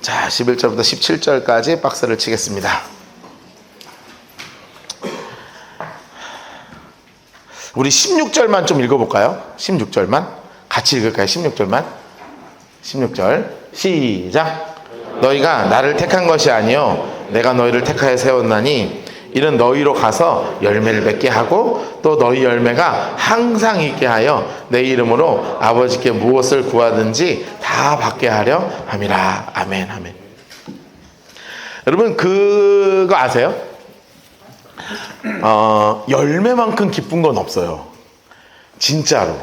자, 11절부터 17절까지 박스를 치겠습니다. 우리 16절만 좀 읽어볼까요? 16절만 같이 읽을까요? 16절만 16절 시작. 너희가 나를 택한 것이 아니요 내가 너희를 택하여 세웠나니 이는 너희로 가서 열매를 맺게 하고 또 너희 열매가 항상 있게 하여 내 이름으로 아버지께 무엇을 구하든지 다 받게 하려 함이라. 아멘. 아멘. 여러분 그거 아세요? 열매만큼 기쁜 건 없어요. 진짜로.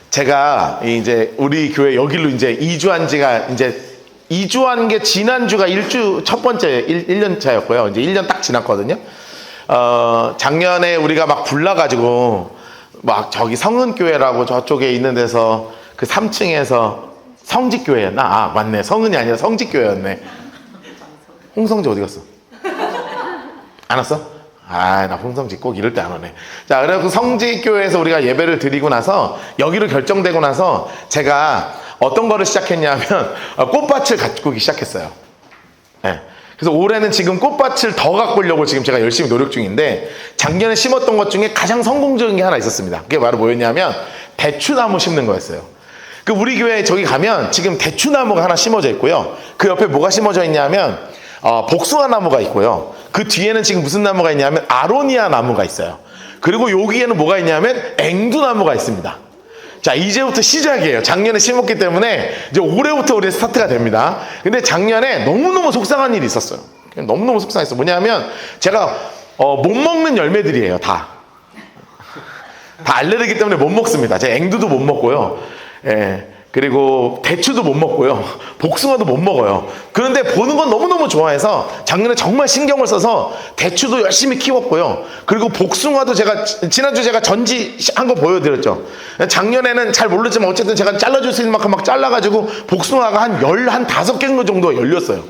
제가 이제 우리 교회 여기로 이제 이주한 지가 이제 이주한 게 지난주가 첫 번째 1년 차였고요. 이제 1년 딱 지났거든요. 작년에 우리가 막 불나가지고 막 저기 성은교회라고 저쪽에 있는 데서 그 3층에서 성직교회였나? 아, 맞네. 성은이 아니라 성직교회였네. 홍성지 어디 갔어? 안 왔어? 아, 나 홍성지 꼭 이럴 때 안 오네. 자, 그래서 성직교회에서 우리가 예배를 드리고 나서 여기로 결정되고 나서 제가 어떤 거를 시작했냐면 꽃밭을 가꾸기 시작했어요. 네. 그래서 올해는 지금 꽃밭을 더 가꾸려고 지금 제가 열심히 노력 중인데 작년에 심었던 것 중에 가장 성공적인 게 하나 있었습니다. 그게 바로 뭐였냐면 대추나무 심는 거였어요. 그 우리 교회에 저기 가면 지금 대추나무가 하나 심어져 있고요. 그 옆에 뭐가 심어져 있냐면 복숭아 나무가 있고요. 그 뒤에는 지금 무슨 나무가 있냐면 아로니아 나무가 있어요. 그리고 여기에는 뭐가 있냐면 앵두나무가 있습니다. 자, 이제부터 시작이에요. 작년에 심었기 때문에 이제 올해부터 우리 스타트가 됩니다. 근데 작년에 너무너무 속상한 일이 있었어요. 너무너무 속상했어요. 뭐냐면 제가 못 먹는 열매들이에요. 다 알레르기 때문에 못 먹습니다. 제가 앵두도 못 먹고요. 예. 그리고 대추도 못 먹고요. 복숭아도 못 먹어요. 그런데 보는 건 너무너무 좋아해서 작년에 정말 신경을 써서 대추도 열심히 키웠고요. 그리고 복숭아도 제가 지난주 제가 전지한 거 보여드렸죠. 작년에는 잘 모르지만 어쨌든 제가 잘라줄 수 있는 만큼 막 잘라가지고 복숭아가 한 15개 정도 열렸어요.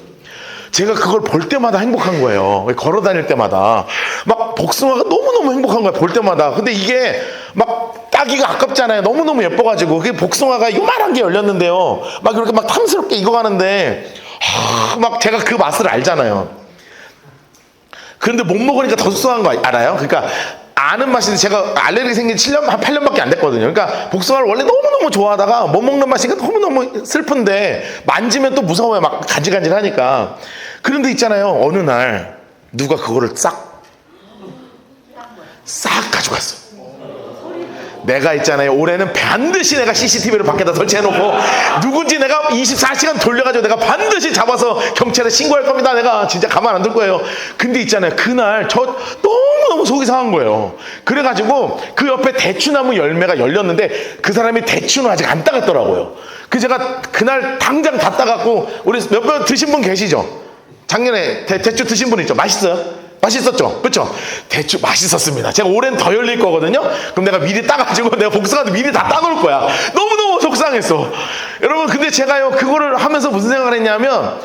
제가 그걸 볼 때마다 행복한 거예요. 걸어 다닐 때마다 막 복숭아가 너무너무 행복한 거예요. 볼 때마다. 근데 이게 막 따기가 아깝잖아요. 너무너무 예뻐가지고 그게 복숭아가 요만한 게 열렸는데요. 막 이렇게 막 탐스럽게 익어가는데 막 제가 그 맛을 알잖아요. 그런데 못 먹으니까 더 속상한 거 알아요? 그러니까 아는 맛인데 제가 알레르기 생긴 7년, 한 8년밖에 안 됐거든요. 그러니까 복숭아를 원래 너무너무 좋아하다가 못 먹는 맛이니까 너무너무 슬픈데 만지면 또 무서워요. 막 간질간질하니까. 그런데 있잖아요. 어느 날 누가 그거를 싹 가져갔어. 내가 있잖아요. 올해는 반드시 내가 CCTV를 밖에다 설치해놓고 누군지 내가 24시간 돌려가지고 내가 반드시 잡아서 경찰에 신고할 겁니다. 내가 진짜 가만 안 둘 거예요. 근데 있잖아요. 그날 저 너무너무 속이 상한 거예요. 그래가지고 그 옆에 대추나무 열매가 열렸는데 그 사람이 대추는 아직 안 따갔더라고요. 그 제가 그날 당장 다 따갖고 우리 몇 번 드신 분 계시죠? 작년에 대추 드신 분 있죠? 맛있어요? 맛있었죠? 그렇죠? 대추 맛있었습니다. 제가 올해는 더 열릴 거거든요. 그럼 내가 미리 따가지고 내가 복숭아도 미리 다 따놓을 거야. 너무너무 속상했어. 여러분 근데 제가요 그거를 하면서 무슨 생각을 했냐면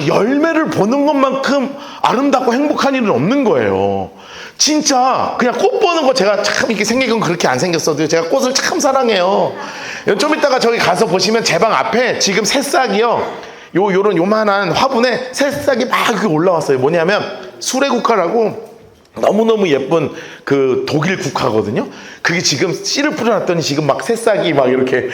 열매를 보는 것만큼 아름답고 행복한 일은 없는 거예요. 진짜 그냥 꽃 보는 거 제가 참 이렇게 생긴 건 그렇게 안 생겼어도 제가 꽃을 참 사랑해요. 좀 이따가 저기 가서 보시면 제 방 앞에 지금 새싹이요. 요런 요만한 화분에 새싹이 막 올라왔어요. 뭐냐면 수레국화라고 너무너무 예쁜 그 독일 국화거든요. 그게 지금 씨를 뿌려놨더니 지금 막 새싹이 막 이렇게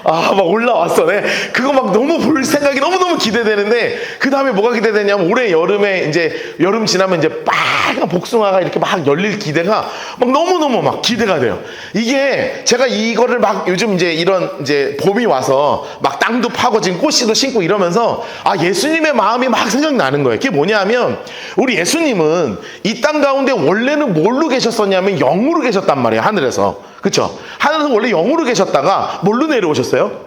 막 올라왔어. 네. 그거 막 너무 볼 생각이 너무너무 기대되는데 그 다음에 뭐가 기대되냐면 올해 여름에 이제 여름 지나면 이제 빨간 복숭아가 이렇게 막 열릴 기대가 막 너무너무 막 기대가 돼요. 이게 제가 이거를 막 요즘 이제 이런 이제 봄이 와서 막 땅도 파고 지금 꽃씨도 심고 이러면서 예수님의 마음이 막 생각나는 거예요. 그게 뭐냐면 우리 예수님은 이 땅 가운데 원래는 뭘로 계셨었냐면 영으로 계셨단 말이에요. 하늘에서. 그렇죠? 하늘에서 원래 영으로 계셨다가 뭘로 내려오셨어요?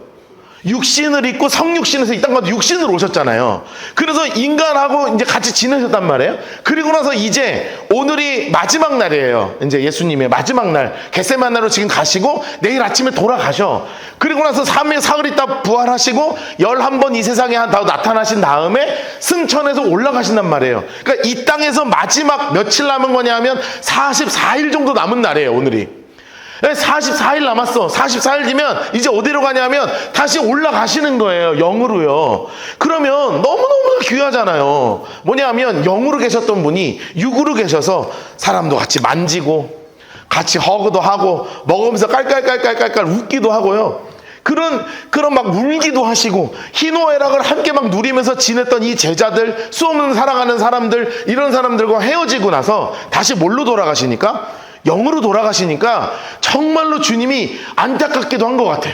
육신을 입고 성육신에서 이 땅 가운데 육신으로 오셨잖아요. 그래서 인간하고 이제 같이 지내셨단 말이에요. 그리고 나서 이제 오늘이 마지막 날이에요. 이제 예수님의 마지막 날 겟세마네로 지금 가시고 내일 아침에 돌아가셔. 그리고 나서 3일 사흘 있다 부활하시고 11번 이 세상에 다 나타나신 다음에 승천해서 올라가신단 말이에요. 그러니까 이 땅에서 마지막 며칠 남은 거냐면 44일 정도 남은 날이에요. 오늘이. 44일 남았어. 44일 뒤면 이제 어디로 가냐면 다시 올라가시는 거예요. 영으로요. 그러면 너무너무 귀하잖아요. 뭐냐면 영으로 계셨던 분이 육으로 계셔서 사람도 같이 만지고 같이 허그도 하고 먹으면서 깔깔깔깔깔깔 웃기도 하고요. 그런 막 울기도 하시고 희노애락을 함께 막 누리면서 지냈던 이 제자들, 수없는 사랑하는 사람들, 이런 사람들과 헤어지고 나서 다시 뭘로 돌아가시니까? 영으로 돌아가시니까 정말로 주님이 안타깝기도 한 것 같아.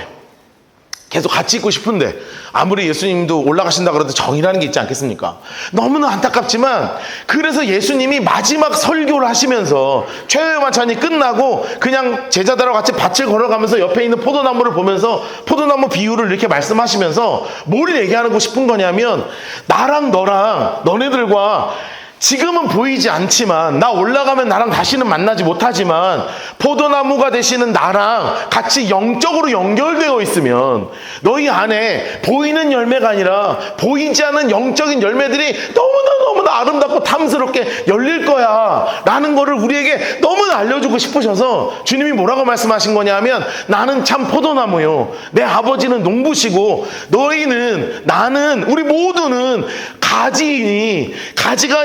계속 같이 있고 싶은데 아무리 예수님도 올라가신다 그래도 정이라는 게 있지 않겠습니까? 너무나 안타깝지만 그래서 예수님이 마지막 설교를 하시면서 최후의 만찬이 끝나고 그냥 제자들하고 같이 밭을 걸어가면서 옆에 있는 포도나무를 보면서 포도나무 비유를 이렇게 말씀하시면서 뭘 얘기하고 싶은 거냐면 나랑 너랑 너네들과 지금은 보이지 않지만 나 올라가면 나랑 다시는 만나지 못하지만 포도나무가 되시는 나랑 같이 영적으로 연결되어 있으면 너희 안에 보이는 열매가 아니라 보이지 않는 영적인 열매들이 너무나 아름답고 탐스럽게 열릴 거야 라는 거를 우리에게 너무나 알려주고 싶으셔서 주님이 뭐라고 말씀하신 거냐면 나는 참 포도나무요 내 아버지는 농부시고 너희는 나는 우리 모두는 가지이니 가지가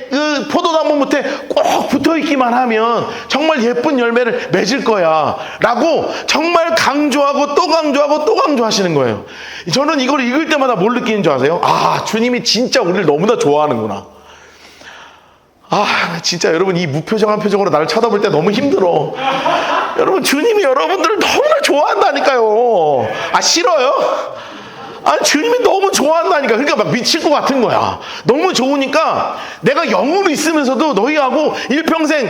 그 포도나무 밑에 꼭 붙어있기만 하면 정말 예쁜 열매를 맺을 거야 라고 정말 강조하고 또 강조하고 또 강조하시는 거예요. 저는 이걸 읽을 때마다 뭘 느끼는 줄 아세요? 아, 주님이 진짜 우리를 너무나 좋아하는구나. 아, 진짜 여러분 이 무표정한 표정으로 나를 쳐다볼 때 너무 힘들어. 여러분 주님이 여러분들을 너무나 좋아한다니까요. 아, 싫어요? 아니 주님이 너무 좋아한다니까. 그러니까 막 미칠 것 같은 거야. 너무 좋으니까 내가 영으로 있으면서도 너희하고 일평생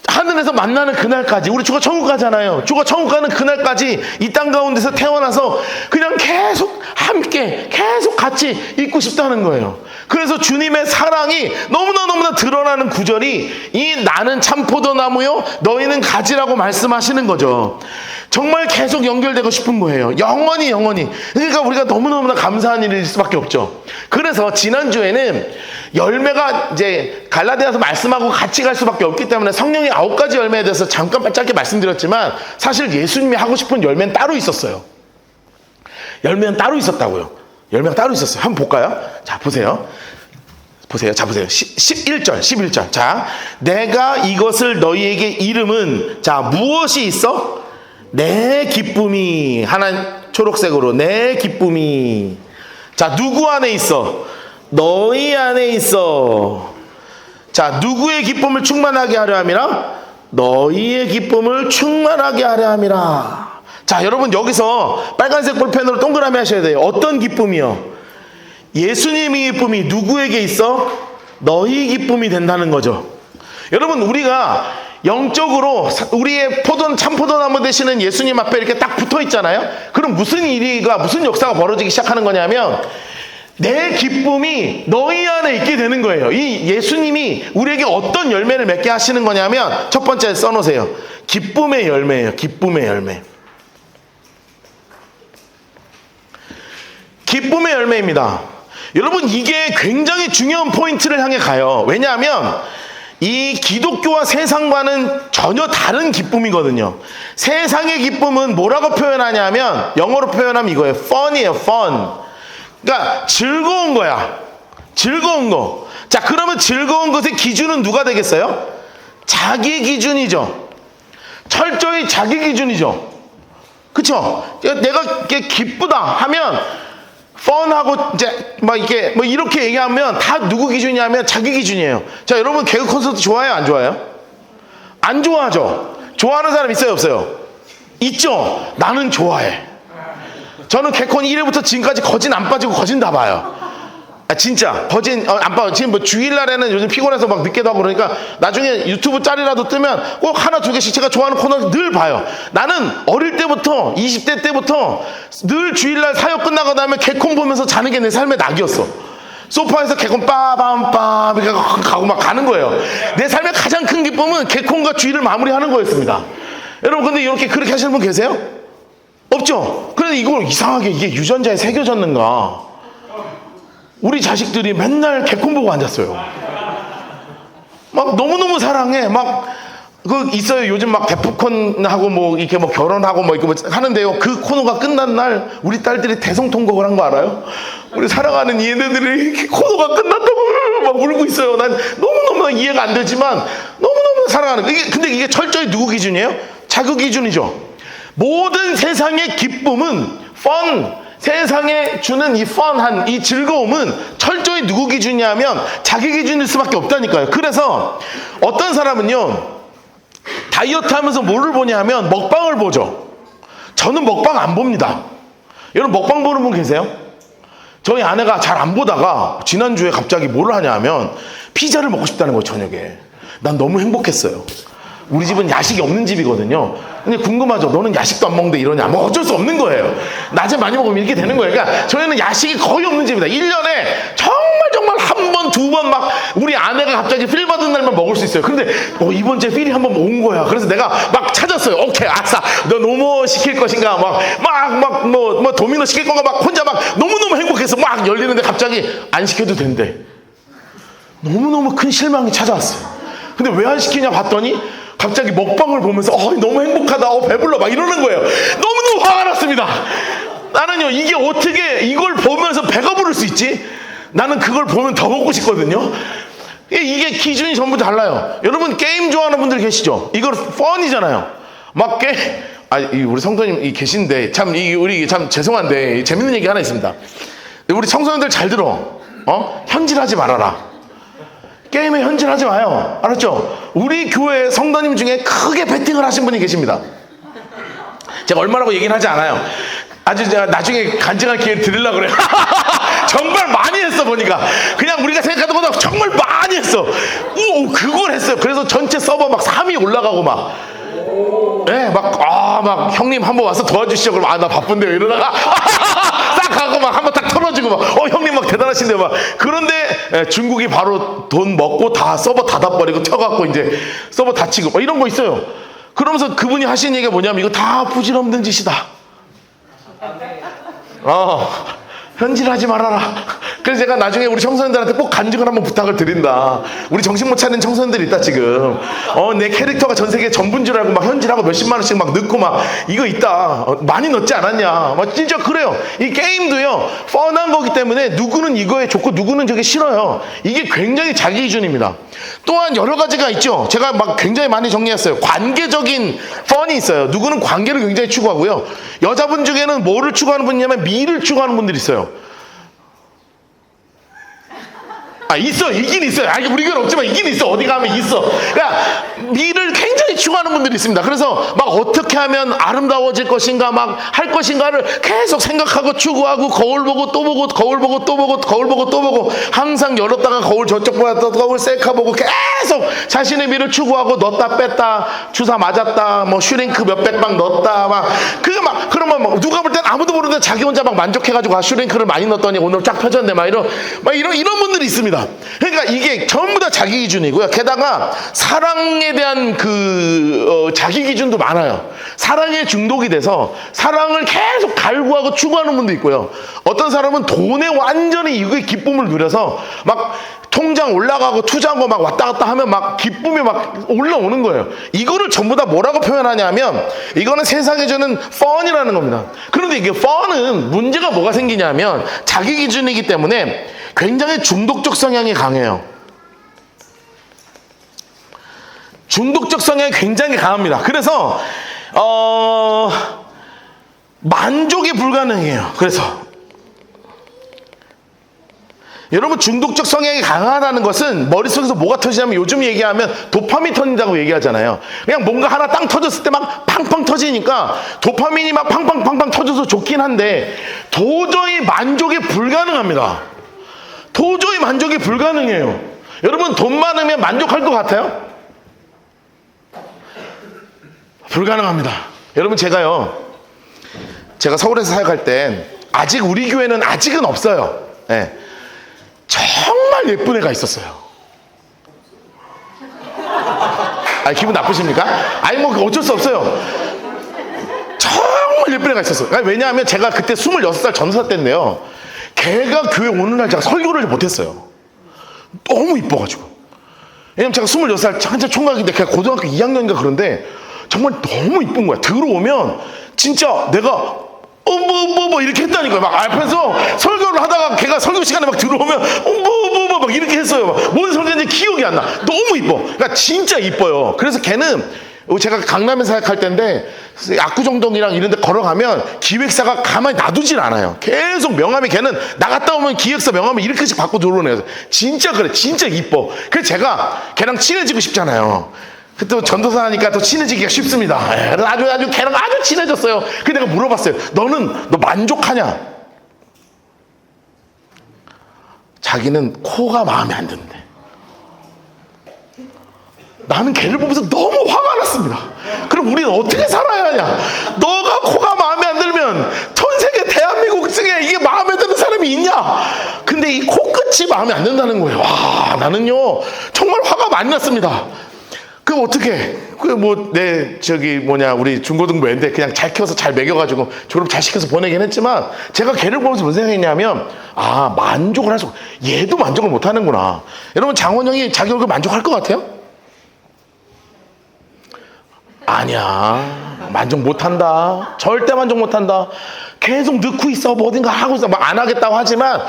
하늘에서 만나는 그날까지 우리 주가 천국 가잖아요. 주가 천국 가는 그날까지 이 땅 가운데서 태어나서 그냥 계속 함께 계속 같이 있고 싶다는 거예요. 그래서 주님의 사랑이 너무나 드러나는 구절이 이 나는 참 포도나무요 너희는 가지라고 말씀하시는 거죠. 정말 계속 연결되고 싶은 거예요. 영원히. 그러니까 우리가 너무나 감사한 일일 수밖에 없죠. 그래서 지난주에는 열매가 이제 갈라디아서 말씀하고 같이 갈 수밖에 없기 때문에 성령의 9가지 열매에 대해서 잠깐 짧게 말씀드렸지만 사실 예수님이 하고 싶은 열매는 따로 있었어요. 열매는 따로 있었다고요. 열매가 따로 있었어요. 한번 볼까요? 자, 보세요. 자, 보세요. 11절. 자, 내가 이것을 너희에게 이름은 자, 무엇이 있어? 내 기쁨이 하나 초록색으로 내 기쁨이 자 누구 안에 있어? 너희 안에 있어. 자 누구의 기쁨을 충만하게 하려 함이라? 너희의 기쁨을 충만하게 하려 함이라. 자 여러분 여기서 빨간색 볼펜으로 동그라미 하셔야 돼요. 어떤 기쁨이요? 예수님의 기쁨이 누구에게 있어? 너희 기쁨이 된다는 거죠. 여러분 우리가 영적으로 우리의 참 포도나무 되시는 예수님 앞에 이렇게 딱 붙어 있잖아요. 그럼 무슨 역사가 벌어지기 시작하는 거냐면 내 기쁨이 너희 안에 있게 되는 거예요. 이 예수님이 우리에게 어떤 열매를 맺게 하시는 거냐면 첫 번째 써놓으세요. 기쁨의 열매예요. 기쁨의 열매. 기쁨의 열매입니다. 여러분 이게 굉장히 중요한 포인트를 향해 가요. 왜냐하면 이 기독교와 세상과는 전혀 다른 기쁨이거든요. 세상의 기쁨은 뭐라고 표현하냐면 영어로 표현하면 이거예요. fun이에요. fun. 그러니까 즐거운 거야. 즐거운 거. 자 그러면 즐거운 것의 기준은 누가 되겠어요? 자기 기준이죠. 철저히 자기 기준이죠. 그쵸? 내가 기쁘다 하면 펀하고 이제 막 이렇게 얘기하면 다 누구 기준이냐면 자기 기준이에요. 자 여러분 개그 콘서트 좋아해요? 안 좋아해요? 안 좋아하죠? 좋아하는 사람 있어요? 없어요? 있죠? 나는 좋아해. 저는 개콘 1회부터 지금까지 거진 안 빠지고 거진 다 봐요. 아 진짜 거진 안 봐요. 지금 뭐 주일날에는 요즘 피곤해서 막 늦게도 하고 그러니까 나중에 유튜브 짤이라도 뜨면 꼭 하나 두 개씩 제가 좋아하는 코너 늘 봐요. 나는 어릴 때부터 20대 때부터 늘 주일날 사역 끝나고 나면 개콘 보면서 자는 게 내 삶의 낙이었어. 소파에서 개콘 빠밤빰 이렇게 가고 막 가는 거예요. 내 삶의 가장 큰 기쁨은 개콘과 주일을 마무리하는 거였습니다. 여러분 근데 이렇게 그렇게 하시는 분 계세요? 없죠? 그런데 이걸 이상하게 이게 유전자에 새겨졌는가? 우리 자식들이 맨날 개콘 보고 앉았어요. 막 너무너무 사랑해. 막 그 있어요. 요즘 막 데프콘하고 뭐 이렇게 뭐 결혼하고 뭐 이렇게 뭐 하는데요. 그 코너가 끝난 날 우리 딸들이 대성통곡을 한 거 알아요? 우리 사랑하는 얘네들이 이렇게 코너가 끝났다고 막 울고 있어요. 난 너무너무 이해가 안 되지만 너무너무 사랑하는 이게 근데 이게 철저히 누구 기준이에요? 자기 기준이죠. 모든 세상의 기쁨은 세상에 주는 이 펀한 이 즐거움은 철저히 누구 기준이냐면 자기 기준일 수밖에 없다니까요. 그래서 어떤 사람은요 다이어트 하면서 뭐를 보냐 하면 먹방을 보죠. 저는 먹방 안 봅니다. 여러분 먹방 보는 분 계세요? 저희 아내가 잘 안 보다가 지난주에 갑자기 뭐를 하냐 하면 피자를 먹고 싶다는 거예요. 저녁에. 난 너무 행복했어요. 우리 집은 야식이 없는 집이거든요. 근데 궁금하죠. 너는 야식도 안 먹는데 이러냐. 뭐 어쩔 수 없는 거예요. 낮에 많이 먹으면 이렇게 되는 거예요. 그러니까 저희는 야식이 거의 없는 집이다. 1년에 정말 한 번, 두 번 막 우리 아내가 갑자기 필 받은 날만 먹을 수 있어요. 근데 이번 주에 필이 한 번 온 거야. 그래서 내가 막 찾았어요. 오케이, 아싸. 너 노모 시킬 것인가? 뭐 도미노 시킬 건가? 막 혼자 막 너무너무 행복해서 막 열리는데 갑자기 안 시켜도 된대. 너무너무 큰 실망이 찾아왔어요. 근데 왜 안 시키냐 봤더니 갑자기 먹방을 보면서 너무 행복하다, 배불러 막 이러는 거예요. 너무너무 화가 났습니다. 나는요 이게 어떻게 이걸 보면서 배가 부를 수 있지? 나는 그걸 보면 더 먹고 싶거든요. 이게 기준이 전부 달라요. 여러분 게임 좋아하는 분들 계시죠? 이거 펀이잖아요. 우리 성도님 계신데 우리 참 죄송한데 재밌는 얘기 하나 있습니다. 우리 청소년들 잘 들어. 현질하지 말아라. 게임에 현질하지 마요. 알았죠? 우리 교회 성도님 중에 크게 베팅을 하신 분이 계십니다. 제가 얼마라고 얘기는 하지 않아요. 아주 제가 나중에 간증할 기회를 드리려고 그래요. 정말 많이 했어 보니까. 그냥 우리가 생각하던 것보다 정말 많이 했어. 그걸 했어요. 그래서 전체 서버 막 3위 올라가고 막. 네, 막 형님 한번 와서 도와주시죠. 그럼 나 바쁜데요. 이러다가 딱 가고 막 한번 딱 털어주고 막 형님 막 대단하신데요. 막 그런데 중국이 바로 돈 먹고 다 서버 닫아버리고 튀어갖고 이제 서버 닫히고 막 이런 거 있어요. 그러면서 그분이 하신 얘기가 뭐냐면 이거 다 부질없는 짓이다. 현질하지 말아라. 그래서 제가 나중에 우리 청소년들한테 꼭 간증을 한번 부탁을 드린다. 우리 정신 못 차리는 청소년들이 있다 지금. 내 캐릭터가 전 세계 전부인 줄 알고 막 현질하고 몇십만 원씩 막 넣고 막 이거 있다. 많이 넣지 않았냐. 막 진짜 그래요. 이 게임도요 뻔한 거기 때문에 누구는 이거에 좋고 누구는 저게 싫어요. 이게 굉장히 자기 기준입니다. 또한 여러 가지가 있죠. 제가 막 굉장히 많이 정리했어요. 관계적인 펀이 있어요. 누구는 관계를 굉장히 추구하고요. 여자분 중에는 뭐를 추구하는 분이냐면 미를 추구하는 분들이 있어요. 있어. 있긴 있어요. 우리 교회는 없지만 있긴 있어. 어디 가면 있어. 그러니까 미를 굉장히 추구하는 분들이 있습니다. 그래서 막 어떻게 하면 아름다워질 것인가 막 할 것인가를 계속 생각하고 추구하고 거울 보고 또 보고 거울 보고 또 보고 거울 보고 또 보고 항상 열었다가 거울 저쪽 보았다 거울 셀카 보고 계속 자신의 미를 추구하고 넣었다 뺐다 주사 맞았다 뭐 슈링크 몇백 방 넣었다 그러면 막 누가 볼 땐 아무도 모르는데 자기 혼자 막 만족해가지고 슈링크를 많이 넣었더니 오늘 쫙 펴졌네 막 이런 분들이 있습니다. 그러니까 이게 전부 다 자기 기준이고요. 게다가 사랑에 대한 자기 기준도 많아요. 사랑에 중독이 돼서 사랑을 계속 갈구하고 추구하는 분도 있고요. 어떤 사람은 돈에 완전히 이게 기쁨을 누려서 막 통장 올라가고 투자한 거 막 왔다 갔다 하면 막 기쁨이 막 올라오는 거예요. 이거를 전부 다 뭐라고 표현하냐면 이거는 세상에 주는 펀이라는 겁니다. 그런데 이게 펀은 문제가 뭐가 생기냐면 자기 기준이기 때문에 굉장히 중독적 성향이 강해요. 중독적 성향이 굉장히 강합니다. 그래서 만족이 불가능해요. 그래서 여러분 중독적 성향이 강하다는 것은 머릿속에서 뭐가 터지냐면 요즘 얘기하면 도파민 터진다고 얘기하잖아요. 그냥 뭔가 하나 땅 터졌을 때 막 팡팡 터지니까 도파민이 막 팡팡 터져서 좋긴 한데 도저히 만족이 불가능합니다. 도저히 만족이 불가능해요. 여러분 돈 많으면 만족할 것 같아요? 불가능합니다. 여러분 제가 서울에서 사역할 때 아직 우리 교회는 아직은 없어요. 네. 정말 예쁜 애가 있었어요. 기분 나쁘십니까? 뭐 어쩔 수 없어요. 정말 예쁜 애가 있었어요. 왜냐하면 제가 그때 26살 전사 때인데요. 걔가 교회 오는 날 제가 설교를 못했어요. 너무 이뻐가지고. 왜냐면 제가 26살 한참 총각인데 그냥 고등학교 2학년인가 그런데 정말 너무 이쁜 거야. 들어오면 진짜 내가 뭐 이렇게 했다니까요. 막 앞에서 설교를 하다가 걔가 설교 시간에 막 들어오면 막 이렇게 했어요. 뭔 설교인지 기억이 안 나. 너무 이뻐. 그러니까 진짜 이뻐요. 그래서 걔는 제가 강남에 사역할 때인데 압구정동이랑 이런 데 걸어가면 기획사가 가만히 놔두질 않아요. 계속 명함이 걔는 나갔다 오면 기획사 명함을 이렇게씩 받고 들어오는 애예요. 진짜 그래. 진짜 이뻐. 그래서 제가 걔랑 친해지고 싶잖아요. 또 전도사 하니까 또 친해지기가 쉽습니다. 그래서 아주 걔랑 아주 친해졌어요. 그래서 내가 물어봤어요. 너 만족하냐? 자기는 코가 마음에 안 드는데 나는 걔를 보면서 너무 화가 났습니다. 그럼 우리는 어떻게 살아야 하냐? 너가 코가 마음에 안 들면 전 세계 대한민국 중에 이게 마음에 드는 사람이 있냐? 근데 이 코끝이 마음에 안 든다는 거예요. 와, 나는요 정말 화가 많이 났습니다. 그럼 어떻게? 우리 중고등부 애인데 그냥 잘 키워서 잘 먹여가지고 졸업 잘 시켜서 보내긴 했지만 제가 걔를 보면서 무슨 생각했냐면 만족을 할 수, 얘도 만족을 못 하는구나. 여러분 장원 형이 자기 얼굴 만족할 것 같아요? 아니야. 만족 못한다. 절대 만족 못한다. 계속 넣고 있어. 뭐 어딘가 하고 있어. 막 안 하겠다고 하지만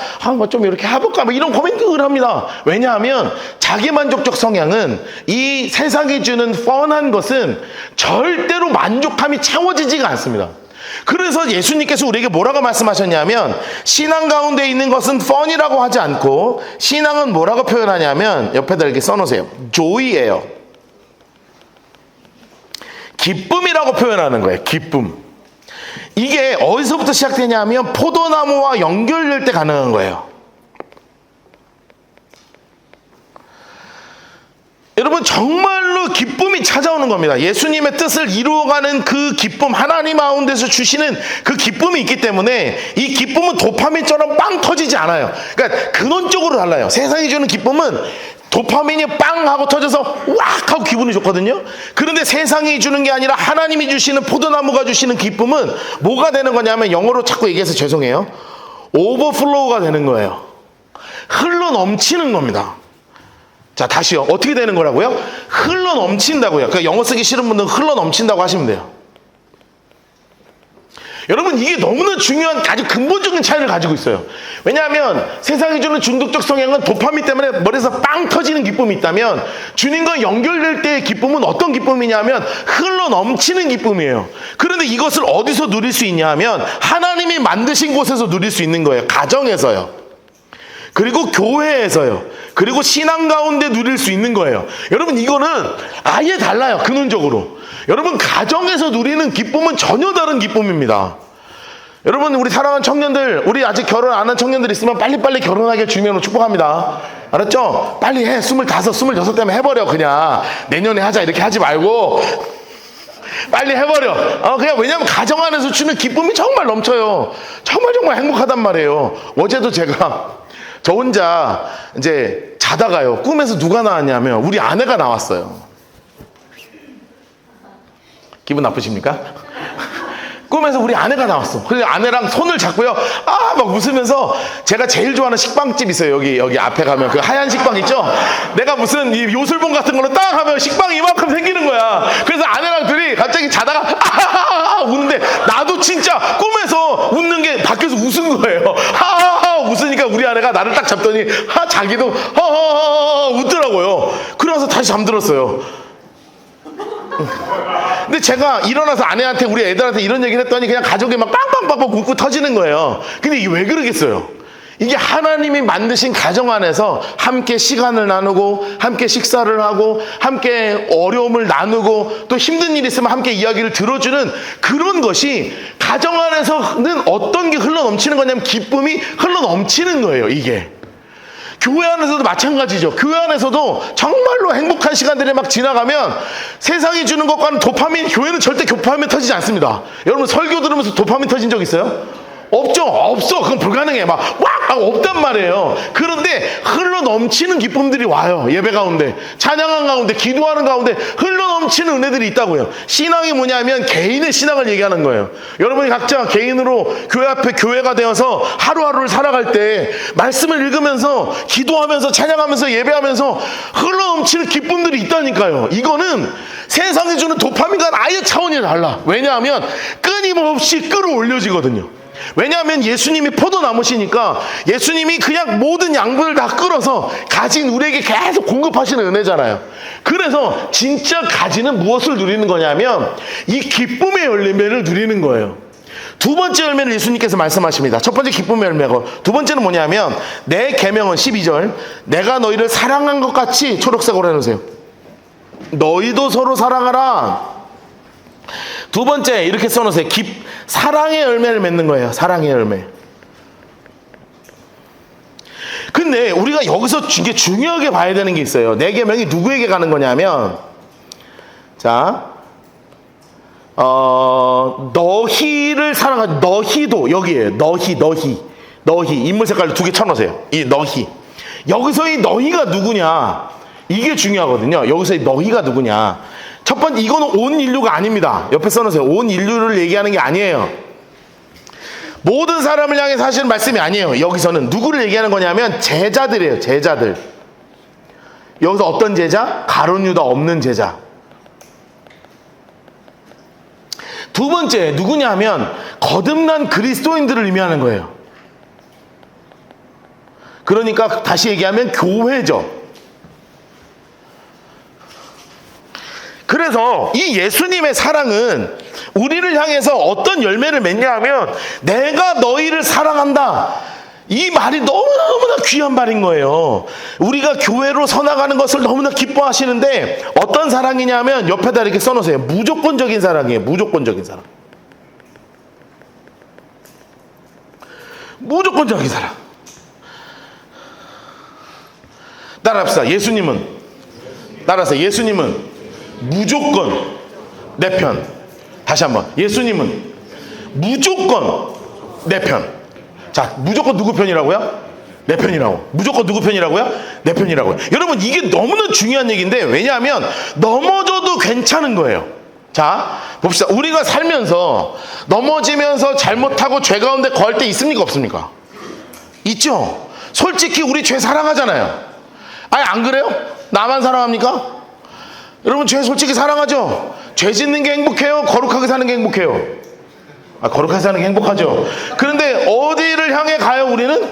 좀 이렇게 해볼까? 이런 고민을 합니다. 왜냐하면 자기 만족적 성향은 이 세상이 주는 뻔한 것은 절대로 만족함이 채워지지가 않습니다. 그래서 예수님께서 우리에게 뭐라고 말씀하셨냐면 신앙 가운데 있는 것은 펀이라고 하지 않고 신앙은 뭐라고 표현하냐면 옆에다 이렇게 써놓으세요. joy예요. 기쁨이라고 표현하는 거예요. 기쁨. 이게 어디서부터 시작되냐면 포도나무와 연결될 때 가능한 거예요. 여러분 정말로 기쁨이 찾아오는 겁니다. 예수님의 뜻을 이루어가는 그 기쁨, 하나님 가운데서 주시는 그 기쁨이 있기 때문에 이 기쁨은 도파민처럼 빵 터지지 않아요. 그러니까 근원적으로 달라요. 세상이 주는 기쁨은 도파민이 빵 하고 터져서 왁 하고 기분이 좋거든요. 그런데 세상이 주는 게 아니라 하나님이 주시는 포도나무가 주시는 기쁨은 뭐가 되는 거냐면 영어로 자꾸 얘기해서 죄송해요. 오버플로우가 되는 거예요. 흘러 넘치는 겁니다. 자, 다시요. 어떻게 되는 거라고요? 흘러 넘친다고요. 그러니까 영어 쓰기 싫은 분들은 흘러 넘친다고 하시면 돼요. 여러분 이게 너무나 중요한 아주 근본적인 차이를 가지고 있어요. 왜냐하면 세상이 주는 중독적 성향은 도파민 때문에 머리에서 빵 터지는 기쁨이 있다면 주님과 연결될 때의 기쁨은 어떤 기쁨이냐면 흘러 넘치는 기쁨이에요. 그런데 이것을 어디서 누릴 수 있냐 하면 하나님이 만드신 곳에서 누릴 수 있는 거예요. 가정에서요. 그리고 교회에서요. 그리고 신앙 가운데 누릴 수 있는 거예요. 여러분 이거는 아예 달라요. 근원적으로. 여러분 가정에서 누리는 기쁨은 전혀 다른 기쁨입니다. 여러분 우리 사랑하는 청년들, 우리 아직 결혼 안 한 청년들 있으면 빨리빨리 결혼하게 주님으로 축복합니다. 알았죠? 빨리 해. 25, 26 되면 해버려. 그냥 내년에 하자 이렇게 하지 말고 빨리 해버려. 그냥 왜냐면 가정 안에서 주는 기쁨이 정말 넘쳐요. 정말 행복하단 말이에요. 어제도 제가 저 혼자 이제 자다가요 꿈에서 누가 나왔냐면 우리 아내가 나왔어요. 기분 나쁘십니까? 꿈에서 우리 아내가 나왔어. 그래서 아내랑 손을 잡고요. 막 웃으면서 제가 제일 좋아하는 식빵집 있어요. 여기 앞에 가면 그 하얀 식빵 있죠? 내가 무슨 이 요술봉 같은 거로 딱 하면 식빵이 이만큼 생기는 거야. 그래서 아내랑 둘이 갑자기 자다가 우는데 나도 진짜 꿈에서 웃는 게 밖에서 웃은 거예요. 웃으니까 우리 아내가 나를 딱 잡더니 자기도 웃더라고요. 그러면서 다시 잠들었어요. 근데 제가 일어나서 아내한테 우리 애들한테 이런 얘기를 했더니 그냥 가족이 막 빵빵빵빵 웃고 터지는 거예요. 근데 이게 왜 그러겠어요? 이게 하나님이 만드신 가정 안에서 함께 시간을 나누고 함께 식사를 하고 함께 어려움을 나누고 또 힘든 일 있으면 함께 이야기를 들어주는 그런 것이 가정 안에서는 어떤 게 흘러넘치는 거냐면 기쁨이 흘러넘치는 거예요. 이게 교회 안에서도 마찬가지죠. 교회 안에서도 정말로 행복한 시간들이 막 지나가면 세상이 주는 것과는 교회는 절대 도파민 터지지 않습니다. 여러분 설교 들으면서 도파민 터진 적 있어요? 없죠. 없어. 그건 불가능해. 막 없단 말이에요. 그런데 흘러 넘치는 기쁨들이 와요. 예배 가운데, 찬양한 가운데, 기도하는 가운데 흘러 넘치는 은혜들이 있다고요. 신앙이 뭐냐면 개인의 신앙을 얘기하는 거예요. 여러분이 각자 개인으로 교회 앞에 교회가 되어서 하루하루를 살아갈 때 말씀을 읽으면서 기도하면서 찬양하면서 예배하면서 흘러 넘치는 기쁨들이 있다니까요. 이거는 세상이 주는 도파민과는 아예 차원이 달라. 왜냐하면 끊임없이 끌어올려지거든요. 왜냐하면 예수님이 포도나무시니까 예수님이 그냥 모든 양분을 다 끌어서 가진 우리에게 계속 공급하시는 은혜잖아요. 그래서 진짜 가지는 무엇을 누리는 거냐면 이 기쁨의 열매를 누리는 거예요. 두 번째 열매를 예수님께서 말씀하십니다. 첫 번째 기쁨의 열매고, 두 번째는 뭐냐면 내 계명은 12절 내가 너희를 사랑한 것 같이, 초록색으로 해놓으세요. 너희도 서로 사랑하라. 두 번째 이렇게 써놓으세요. 사랑의 열매를 맺는 거예요. 사랑의 열매. 근데 우리가 여기서 이게 중요하게 봐야 되는 게 있어요. 내 계명이 누구에게 가는 거냐면, 자, 너희를 사랑하지. 너희도 여기에요. 너희 인물 색깔로 두 개 쳐놓으세요. 이 너희. 여기서 이 너희가 누구냐, 이게 중요하거든요. 여기서 이 너희가 누구냐. 첫 번째, 이거는 온 인류가 아닙니다. 옆에 써놓으세요. 온 인류를 얘기하는 게 아니에요. 모든 사람을 향해 사실은 말씀이 아니에요. 여기서는 누구를 얘기하는 거냐면 제자들이에요. 제자들. 여기서 어떤 제자? 가룟 유다 없는 제자. 두 번째 누구냐면 거듭난 그리스도인들을 의미하는 거예요. 그러니까 다시 얘기하면 교회죠. 그래서 이 예수님의 사랑은 우리를 향해서 어떤 열매를 맺냐 하면 내가 너희를 사랑한다. 이 말이 너무나 귀한 말인 거예요. 우리가 교회로 서나가는 것을 너무나 기뻐하시는데 어떤 사랑이냐면 옆에다 이렇게 써놓으세요. 무조건적인 사랑이에요. 무조건적인 사랑. 무조건적인 사랑. 따라합시다. 예수님은, 따라하세요. 예수님은 무조건 내 편. 다시 한번. 예수님은 무조건 내 편. 자, 무조건 누구 편이라고요? 내 편이라고. 무조건 누구 편이라고요? 내 편이라고요. 여러분, 이게 너무나 중요한 얘기인데, 왜냐하면 넘어져도 괜찮은 거예요. 자, 봅시다. 우리가 살면서 넘어지면서 잘못하고 죄 가운데 거할 때 있습니까? 없습니까? 있죠. 솔직히 우리 죄 사랑하잖아요. 아니, 안 그래요? 나만 사랑합니까? 여러분, 죄 솔직히 사랑하죠? 죄 짓는 게 행복해요? 거룩하게 사는 게 행복해요? 거룩하게 사는 게 행복하죠. 그런데 어디를 향해 가요? 우리는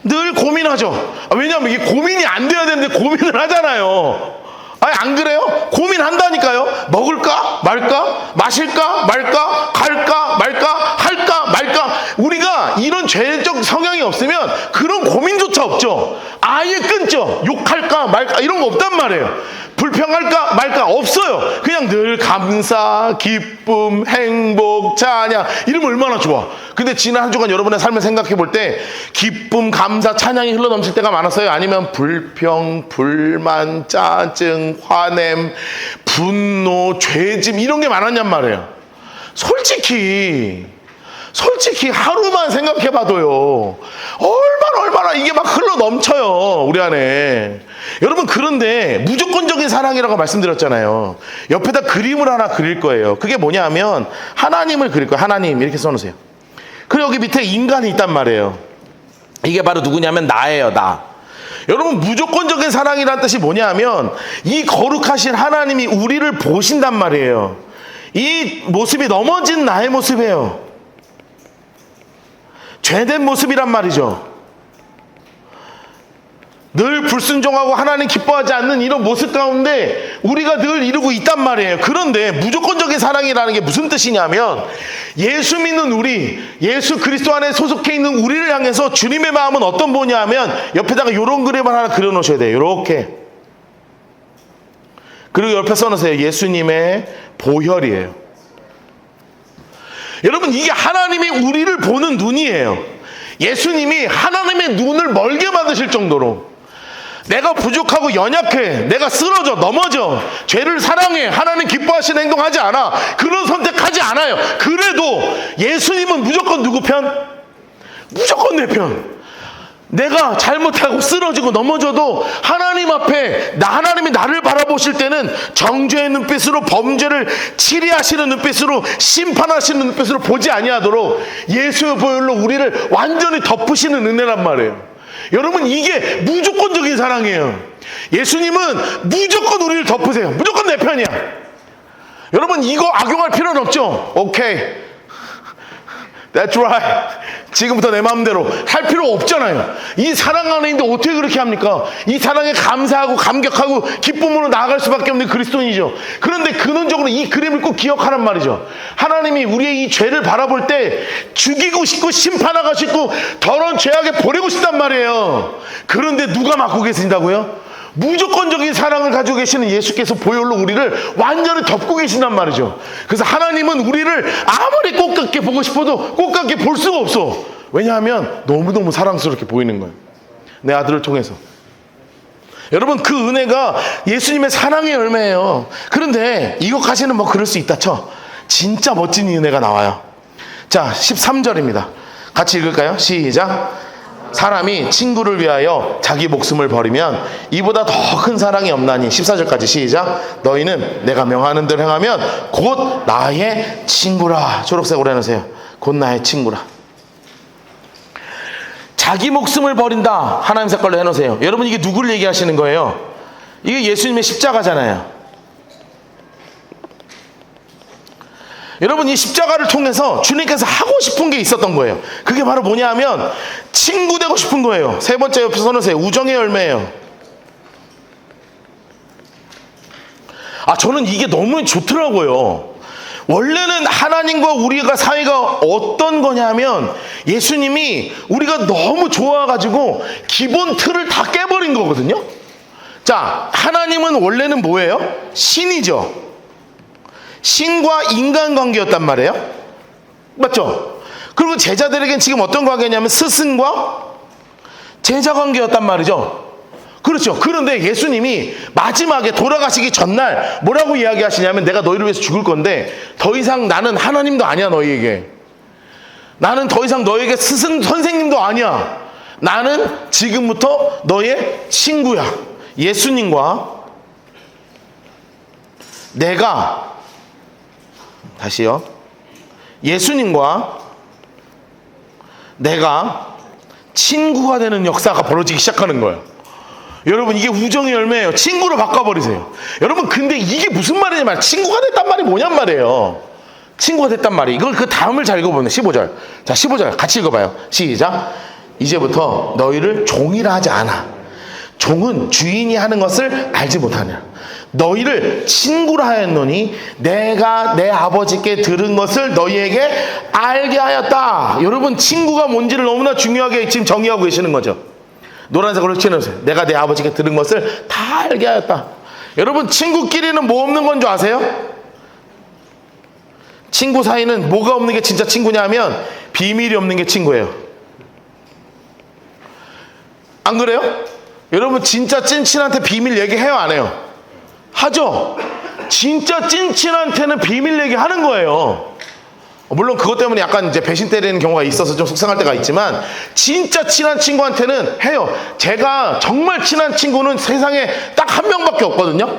늘 고민하죠. 왜냐하면 이게 고민이 안 돼야 되는데 고민을 하잖아요. 아니, 안 그래요? 고민한다니까요. 먹을까 말까, 마실까 말까, 갈까 말까, 할까 말까. 우리가 이런 죄적 성향이 없으면 그런 고민조차 없죠. 아예 끊죠. 욕할까 말까 이런 거 없단 말이에요. 불평할까 말까 없어요. 그냥 늘 감사, 기쁨, 행복, 찬양 이러면 얼마나 좋아. 근데 지난 한 주간 여러분의 삶을 생각해 볼 때 기쁨, 감사, 찬양이 흘러넘칠 때가 많았어요? 아니면 불평, 불만, 짜증, 화냄, 분노, 죄짐 이런 게 많았냔 말이에요. 솔직히 하루만 생각해 봐도요, 얼마나 이게 막 흘러 넘쳐요, 우리 안에. 여러분, 그런데 무조건적인 사랑이라고 말씀드렸잖아요. 옆에다 그림을 하나 그릴 거예요. 그게 뭐냐 하면 하나님을 그릴 거예요. 하나님 이렇게 써놓으세요. 그리고 여기 밑에 인간이 있단 말이에요. 이게 바로 누구냐면 나예요. 나. 여러분, 무조건적인 사랑이라는 뜻이 뭐냐 하면 이 거룩하신 하나님이 우리를 보신단 말이에요. 이 모습이 넘어진 나의 모습이에요. 죄된 모습이란 말이죠. 늘 불순종하고 하나님 기뻐하지 않는 이런 모습 가운데 우리가 늘 이루고 있단 말이에요. 그런데 무조건적인 사랑이라는 게 무슨 뜻이냐면 예수 믿는 우리, 예수 그리스도 안에 소속해 있는 우리를 향해서 주님의 마음은 어떤 분이냐면 옆에다가 이런 그림을 하나 그려놓으셔야 돼요. 이렇게. 그리고 옆에 써놓으세요. 예수님의 보혈이에요. 여러분, 이게 하나님이 우리를 보는 눈이에요. 예수님이 하나님의 눈을 멀게 만드실 정도로 내가 부족하고 연약해, 내가 쓰러져 넘어져, 죄를 사랑해, 하나님 기뻐하시는 행동하지 않아, 그런 선택하지 않아요. 그래도 예수님은 무조건 누구 편? 무조건 내 편. 내가 잘못하고 쓰러지고 넘어져도 하나님 앞에 하나님이 나를 바라보실 때는 정죄의 눈빛으로, 범죄를 치리하시는 눈빛으로, 심판하시는 눈빛으로 보지 아니하도록 예수의 보혈로 우리를 완전히 덮으시는 은혜란 말이에요. 여러분, 이게 무조건적인 사랑이에요. 예수님은 무조건 우리를 덮으세요. 무조건 내 편이야. 여러분, 이거 악용할 필요는 없죠. 오케이, That's right. 지금부터 내 마음대로 할 필요 없잖아요. 이 사랑 안에 있는데 어떻게 그렇게 합니까? 이 사랑에 감사하고 감격하고 기쁨으로 나아갈 수밖에 없는 그리스도인이죠. 그런데 근원적으로 이 그림을 꼭 기억하란 말이죠. 하나님이 우리의 이 죄를 바라볼 때 죽이고 싶고 심판하고 싶고 더러운 죄악에 버리고 싶단 말이에요. 그런데 누가 맡고 계신다고요? 무조건적인 사랑을 가지고 계시는 예수께서 보혈로 우리를 완전히 덮고 계신단 말이죠. 그래서 하나님은 우리를 아무리 꽃같게 보고 싶어도 꽃같게 볼 수가 없어. 왜냐하면 너무너무 사랑스럽게 보이는 거예요. 내 아들을 통해서. 여러분, 그 은혜가 예수님의 사랑의 열매예요. 그런데 이것까지는 뭐 그럴 수 있다 쳐. 진짜 멋진 은혜가 나와요. 자, 13절입니다. 같이 읽을까요? 시작. 사람이 친구를 위하여 자기 목숨을 버리면 이보다 더 큰 사랑이 없나니. 14절까지 시작. 너희는 내가 명하는 대로 행하면 곧 나의 친구라. 초록색으로 해놓으세요. 곧 나의 친구라. 자기 목숨을 버린다. 하나님 색깔로 해놓으세요. 여러분, 이게 누구를 얘기하시는 거예요? 이게 예수님의 십자가잖아요. 여러분, 이 십자가를 통해서 주님께서 하고 싶은 게 있었던 거예요. 그게 바로 뭐냐 하면 친구 되고 싶은 거예요. 세 번째 옆에 써놓으세요. 우정의 열매예요. 저는 이게 너무 좋더라고요. 원래는 하나님과 우리가 사이가 어떤 거냐면 예수님이 우리가 너무 좋아가지고 기본 틀을 다 깨버린 거거든요. 자, 하나님은 원래는 뭐예요? 신이죠. 신과 인간관계였단 말이에요. 맞죠? 그리고 제자들에겐 지금 어떤 관계냐면 스승과 제자관계였단 말이죠. 그렇죠. 그런데 예수님이 마지막에 돌아가시기 전날 뭐라고 이야기하시냐면 내가 너희를 위해서 죽을 건데 더 이상 나는 하나님도 아니야. 너희에게 나는 더 이상 너에게 스승 선생님도 아니야. 나는 지금부터 너의 친구야. 예수님과 내가, 다시요, 예수님과 내가 친구가 되는 역사가 벌어지기 시작하는 거예요. 여러분, 이게 우정의 열매예요. 친구로 바꿔버리세요. 여러분, 근데 이게 무슨 말이냐면 친구가 됐단 말이 뭐냔 말이에요. 친구가 됐단 말이. 이걸 그 다음을 잘 읽어보면 15절. 자, 15절 같이 읽어봐요. 시작. 이제부터 너희를 종이라 하지 않아. 종은 주인이 하는 것을 알지 못하냐. 너희를 친구라 하였노니 내가 내 아버지께 들은 것을 너희에게 알게 하였다. 여러분, 친구가 뭔지를 너무나 중요하게 지금 정의하고 계시는 거죠. 노란색으로 칠해놓으세요. 내가 내 아버지께 들은 것을 다 알게 하였다. 여러분, 친구끼리는 뭐 없는 건 줄 아세요? 친구 사이는 뭐가 없는 게 진짜 친구냐 하면 비밀이 없는 게 친구예요. 안 그래요? 여러분, 진짜 찐친한테 비밀 얘기해요, 안 해요? 하죠? 진짜 찐친한테는 비밀 얘기하는 거예요. 물론 그것 때문에 약간 이제 배신 때리는 경우가 있어서 좀 속상할 때가 있지만 진짜 친한 친구한테는 해요. 제가 정말 친한 친구는 세상에 딱 한 명밖에 없거든요.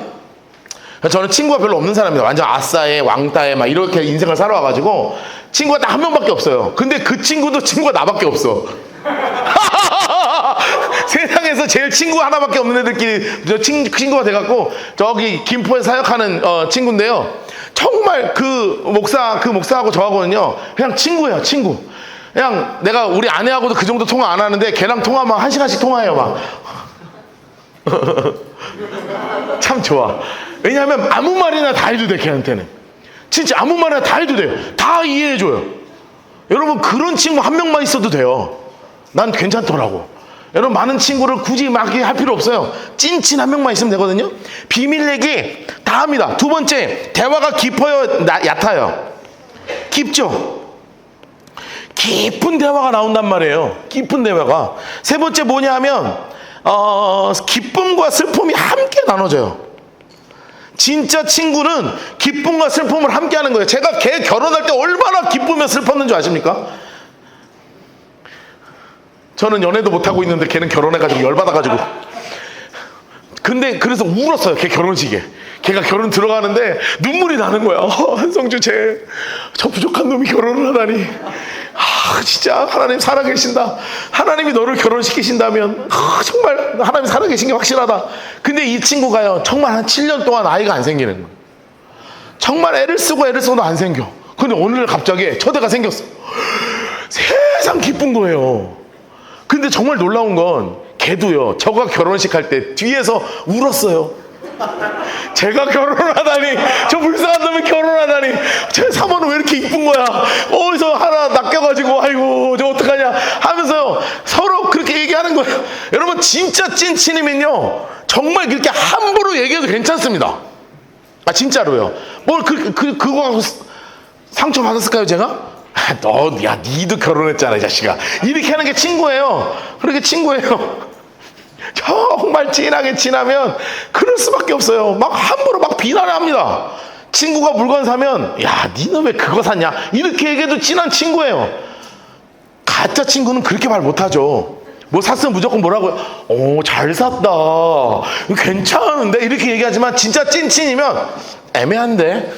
저는 친구가 별로 없는 사람입니다. 완전 아싸에 왕따에 막 이렇게 인생을 살아와가지고 친구가 딱 한 명밖에 없어요. 근데 그 친구도 친구가 나밖에 없어. 세상에서 제일 친구 하나밖에 없는 애들끼리 친구가 돼갖고 저기 김포에 사역하는 친구인데요. 정말 그 목사하고 저하고는요 그냥 친구예요. 친구. 그냥 내가 우리 아내하고도 그 정도 통화 안 하는데 걔랑 통화만 1시간씩 통화해요. 막 참 좋아. 왜냐하면 아무 말이나 다 해도 돼. 걔한테는 진짜 아무 말이나 다 해도 돼요. 다 이해해줘요. 여러분, 그런 친구 한 명만 있어도 돼요. 난 괜찮더라고. 여러분, 많은 친구를 굳이 막 할 필요 없어요. 찐친 한 명만 있으면 되거든요. 비밀 얘기 다 합니다. 두 번째, 대화가 깊어요, 얕아요? 깊죠? 깊은 대화가 나온단 말이에요. 깊은 대화가. 세 번째 뭐냐 하면 기쁨과 슬픔이 함께 나눠져요. 진짜 친구는 기쁨과 슬픔을 함께 하는 거예요. 제가 걔 결혼할 때 얼마나 기쁘며 슬펐는 줄 아십니까? 저는 연애도 못하고 있는데 걔는 결혼해가지고 열받아가지고. 근데 그래서 울었어요. 걔 결혼식에. 걔가 결혼 들어가는데 눈물이 나는 거야. 한성주 저 부족한 놈이 결혼을 하다니. 진짜 하나님 살아계신다. 하나님이 너를 결혼시키신다면 정말 하나님 살아계신 게 확실하다. 근데 이 친구가요, 정말 한 7년 동안 아이가 안 생기는 거예요. 정말 애를 써도 안 생겨. 근데 어느 날 갑자기 첫 애가 생겼어. 세상 기쁜 거예요. 근데 정말 놀라운 건 걔도요, 저가 결혼식 할 때 뒤에서 울었어요. 제가 결혼을 하다니, 저 불쌍한 놈이 결혼하다니, 제 사모는 왜 이렇게 이쁜 거야, 어디서 하나 낚여가지고 아이고 저 어떡하냐 하면서요 서로 그렇게 얘기하는 거예요. 여러분, 진짜 찐친이면요 정말 그렇게 함부로 얘기해도 괜찮습니다. 진짜로요. 뭘 그거 하고 상처 받았을까요 제가? 니도 결혼했잖아 이 자식아, 이렇게 하는 게 친구예요. 그렇게 친구예요. 정말 진하게 친하면 그럴 수밖에 없어요. 막 함부로 막 비난을 합니다. 친구가 물건 사면 니는 왜 그거 샀냐 이렇게 얘기해도 친한 친구예요. 가짜 친구는 그렇게 말 못하죠. 뭐 샀으면 무조건 뭐라고요? 잘 샀다, 괜찮은데, 이렇게 얘기하지만 진짜 찐친이면 애매한데,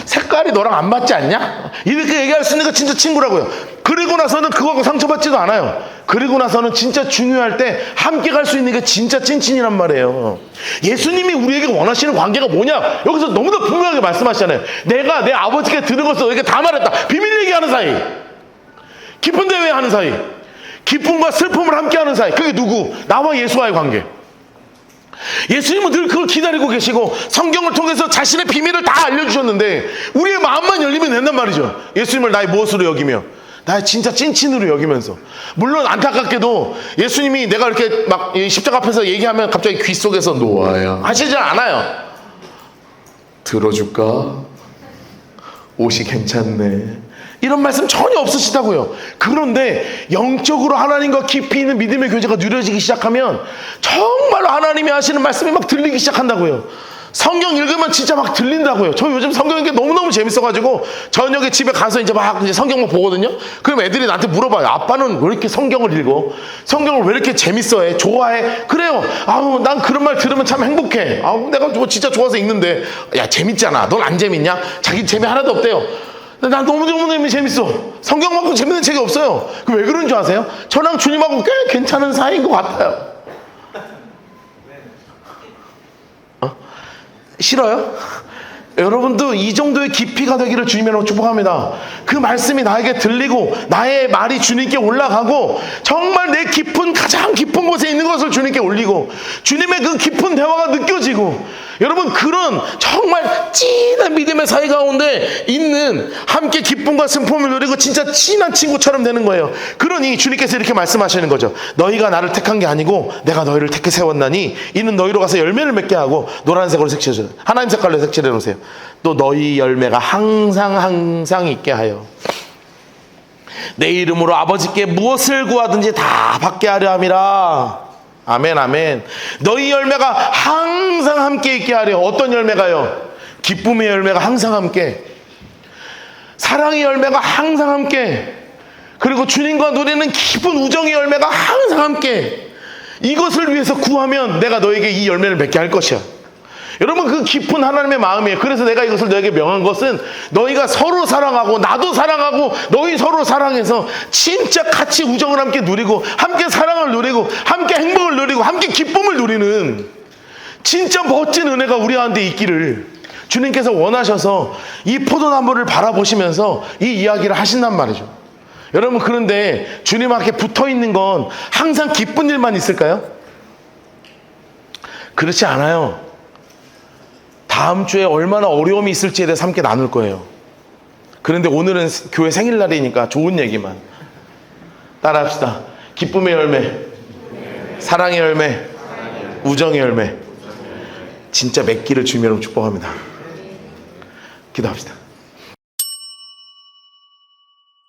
색깔이 너랑 안 맞지 않냐? 이렇게 얘기할 수 있는 게 진짜 친구라고요. 그리고 나서는 그거하고 상처받지도 않아요. 그리고 나서는 진짜 중요할 때 함께 갈 수 있는 게 진짜 찐친이란 말이에요. 예수님이 우리에게 원하시는 관계가 뭐냐? 여기서 너무나 분명하게 말씀하시잖아요. 내가 내 아버지께 들은 것을 너에게 다 말했다. 비밀 얘기하는 사이, 기쁜 대회하는 사이, 기쁨과 슬픔을 함께하는 사이. 그게 누구? 나와 예수와의 관계. 예수님은 늘 그걸 기다리고 계시고 성경을 통해서 자신의 비밀을 다 알려주셨는데 우리의 마음만 열리면 된단 말이죠. 예수님을 나의 무엇으로 여기며 나의 진짜 찐친으로 여기면서. 물론 안타깝게도 예수님이 내가 이렇게 막 십자가 앞에서 얘기하면 갑자기 귀 속에서 노아야 하시지 않아요. 들어줄까? 옷이 괜찮네, 이런 말씀 전혀 없으시다고요. 그런데 영적으로 하나님과 깊이 있는 믿음의 교제가 누려지기 시작하면 정말로 하나님이 하시는 말씀이 막 들리기 시작한다고요. 성경 읽으면 진짜 막 들린다고요. 저 요즘 성경 읽기 너무너무 재밌어가지고 저녁에 집에 가서 이제 성경만 보거든요. 그럼 애들이 나한테 물어봐요. 아빠는 왜 이렇게 성경을 읽어? 성경을 왜 이렇게 재밌어해? 좋아해? 그래요. 난 그런 말 들으면 참 행복해. 내가 뭐 진짜 좋아서 읽는데. 야, 재밌잖아. 넌 안 재밌냐? 자기 재미 하나도 없대요. 난 너무너무 재밌어. 성경만큼 재밌는 책이 없어요. 왜 그런 줄 아세요? 저랑 주님하고 꽤 괜찮은 사이인 것 같아요. 싫어요? 여러분도 이 정도의 깊이가 되기를 주님으로 축복합니다. 그 말씀이 나에게 들리고 나의 말이 주님께 올라가고 정말 내 가장 깊은 곳에 있는 것을 주님께 올리고 주님의 그 깊은 대화가 느껴지고, 여러분 그런 정말 진한 믿음의 사이 가운데 있는 함께 기쁨과 슬픔을 누리고 진짜 친한 친구처럼 되는 거예요. 그러니 주님께서 이렇게 말씀하시는 거죠. 너희가 나를 택한 게 아니고 내가 너희를 택해 세웠나니 이는 너희로 가서 열매를 맺게 하고, 노란색으로 색칠해줘요. 하나님 색깔로 색칠해 놓으세요. 또 너희 열매가 항상 있게 하여 내 이름으로 아버지께 무엇을 구하든지 다 받게 하려 함이라. 아멘 아멘. 너희 열매가 항상 함께 있게 하려. 어떤 열매가요? 기쁨의 열매가 항상 함께, 사랑의 열매가 항상 함께, 그리고 주님과 누리는 깊은 우정의 열매가 항상 함께. 이것을 위해서 구하면 내가 너에게 이 열매를 맺게 할 것이야. 여러분, 그 깊은 하나님의 마음이에요. 그래서 내가 이것을 너에게 명한 것은 너희가 서로 사랑하고 나도 사랑하고 너희 서로 사랑해서 진짜 같이 우정을 함께 누리고 함께 사랑을 누리고 함께 행복을 누리고 함께 기쁨을 누리는 진짜 멋진 은혜가 우리 가운데 있기를 주님께서 원하셔서 이 포도나무를 바라보시면서 이 이야기를 하신단 말이죠. 여러분, 그런데 주님 앞에 붙어있는 건 항상 기쁜 일만 있을까요? 그렇지 않아요. 다음 주에 얼마나 어려움이 있을지에 대해서 함께 나눌 거예요. 그런데 오늘은 교회 생일날이니까 좋은 얘기만 따라합시다. 기쁨의 열매, 사랑의 열매, 우정의 열매 진짜 맺기를 주님으로 축복합니다. 기도합시다.